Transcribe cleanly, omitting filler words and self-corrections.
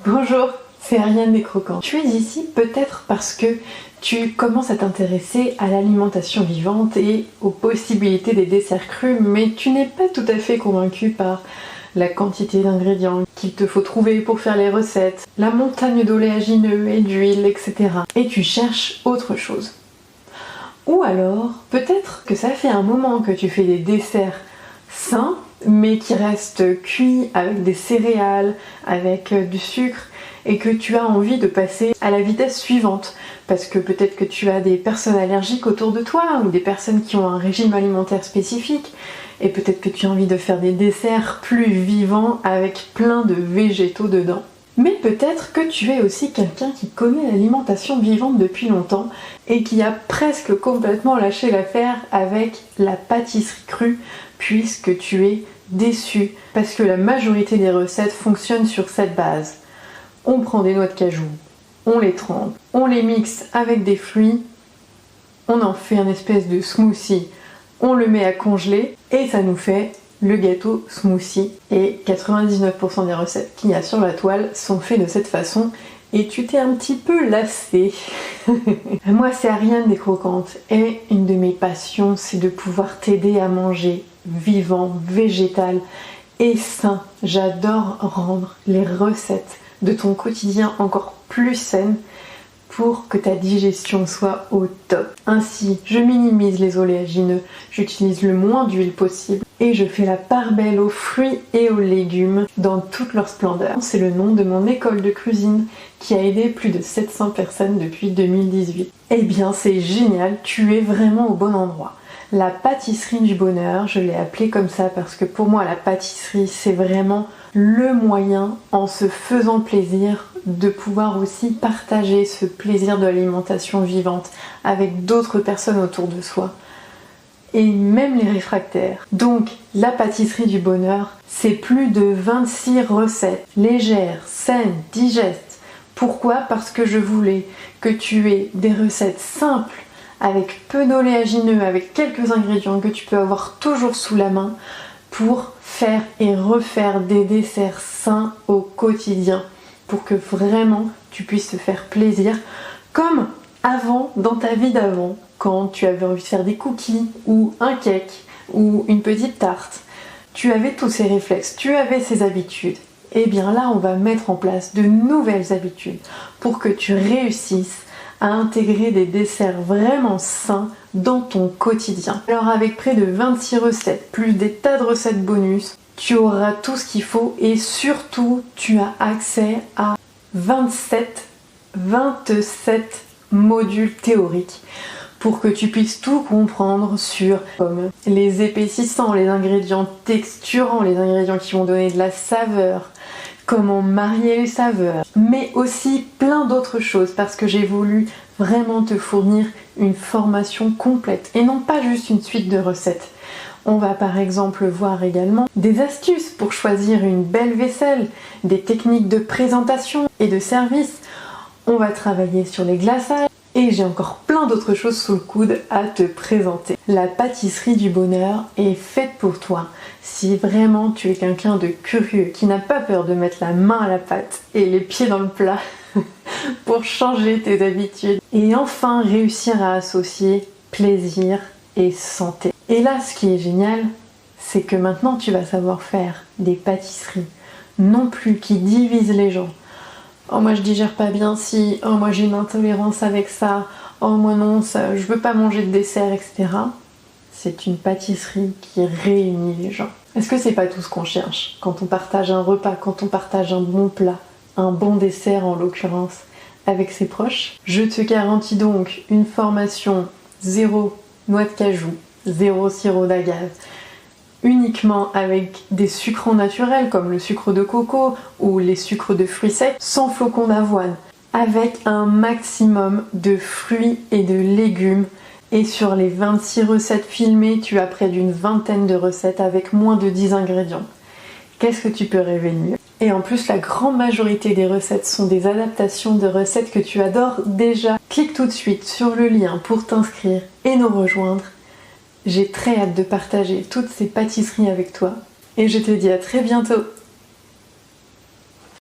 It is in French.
Bonjour, c'est Ariane des Croquants. Tu es ici peut-être parce que tu commences à t'intéresser à l'alimentation vivante et aux possibilités des desserts crus, mais tu n'es pas tout à fait convaincu par la quantité d'ingrédients qu'il te faut trouver pour faire les recettes, la montagne d'oléagineux et d'huile, etc. Et tu cherches autre chose. Ou alors, peut-être que ça fait un moment que tu fais des desserts sains, mais qui restent cuits avec des céréales, avec du sucre, et que tu as envie de passer à la vitesse suivante, parce que peut-être que tu as des personnes allergiques autour de toi, ou des personnes qui ont un régime alimentaire spécifique, et peut-être que tu as envie de faire des desserts plus vivants avec plein de végétaux dedans. Mais peut-être que tu es aussi quelqu'un qui connaît l'alimentation vivante depuis longtemps et qui a presque complètement lâché l'affaire avec la pâtisserie crue, puisque tu es déçu, parce que la majorité des recettes fonctionnent sur cette base. On prend des noix de cajou, on les trempe, on les mixe avec des fruits, on en fait un espèce de smoothie, on le met à congeler et ça nous fait le gâteau smoothie. Et 99% des recettes qu'il y a sur la toile sont faites de cette façon et tu t'es un petit peu lassé. Moi, c'est Ariane des Croquantes et une de mes passions, c'est de pouvoir t'aider à manger vivant, végétal et sain. J'adore rendre les recettes de ton quotidien encore plus saines pour que ta digestion soit au top. Ainsi, je minimise les oléagineux, j'utilise le moins d'huile possible et je fais la part belle aux fruits et aux légumes dans toute leur splendeur. C'est le nom de mon école de cuisine qui a aidé plus de 700 personnes depuis 2018. Eh bien, c'est génial, tu es vraiment au bon endroit. La pâtisserie du bonheur, je l'ai appelée comme ça parce que pour moi la pâtisserie c'est vraiment le moyen, en se faisant plaisir, de pouvoir aussi partager ce plaisir de l'alimentation vivante avec d'autres personnes autour de soi et même les réfractaires. Donc la pâtisserie du bonheur, c'est plus de 26 recettes légères, saines, digestes. Pourquoi ? Parce que je voulais que tu aies des recettes simples avec peu d'oléagineux, avec quelques ingrédients que tu peux avoir toujours sous la main pour faire et refaire des desserts sains au quotidien, pour que vraiment tu puisses te faire plaisir comme avant, dans ta vie d'avant, quand tu avais envie de faire des cookies ou un cake ou une petite tarte. Tu avais tous ces réflexes, tu avais ces habitudes. Et bien là, on va mettre en place de nouvelles habitudes pour que tu réussisses à intégrer des desserts vraiment sains dans ton quotidien. Alors avec près de 26 recettes, plus des tas de recettes bonus, tu auras tout ce qu'il faut et surtout tu as accès à 27 modules théoriques pour que tu puisses tout comprendre sur comme les épaississants, les ingrédients texturants, les ingrédients qui vont donner de la saveur, comment marier les saveurs, mais aussi plein d'autres choses parce que j'ai voulu vraiment te fournir une formation complète et non pas juste une suite de recettes. On va par exemple voir également des astuces pour choisir une belle vaisselle, des techniques de présentation et de service. On va travailler sur les glaçages et j'ai encore plein d'autres choses sous le coude à te présenter. La pâtisserie du bonheur est faite pour toi. Si vraiment tu es quelqu'un de curieux, qui n'a pas peur de mettre la main à la pâte et les pieds dans le plat pour changer tes habitudes et enfin réussir à associer plaisir et santé. Et là, ce qui est génial, c'est que maintenant tu vas savoir faire des pâtisseries non plus qui divisent les gens. Oh moi je digère pas bien si, oh moi j'ai une intolérance avec ça, oh moi non, ça, je veux pas manger de dessert, etc. C'est une pâtisserie qui réunit les gens. Est-ce que c'est pas tout ce qu'on cherche quand on partage un repas, quand on partage un bon plat, un bon dessert en l'occurrence, avec ses proches? Je te garantis donc une formation 0 noix de cajou, 0 sirop d'agave, uniquement avec des sucrants naturels comme le sucre de coco ou les sucres de fruits secs, sans flocons d'avoine, avec un maximum de fruits et de légumes. Et sur les 26 recettes filmées, tu as près d'une vingtaine de recettes avec moins de 10 ingrédients. Qu'est-ce que tu peux rêver de mieux? Et en plus, la grande majorité des recettes sont des adaptations de recettes que tu adores déjà. Clique tout de suite sur le lien pour t'inscrire et nous rejoindre. J'ai très hâte de partager toutes ces pâtisseries avec toi. Et je te dis à très bientôt.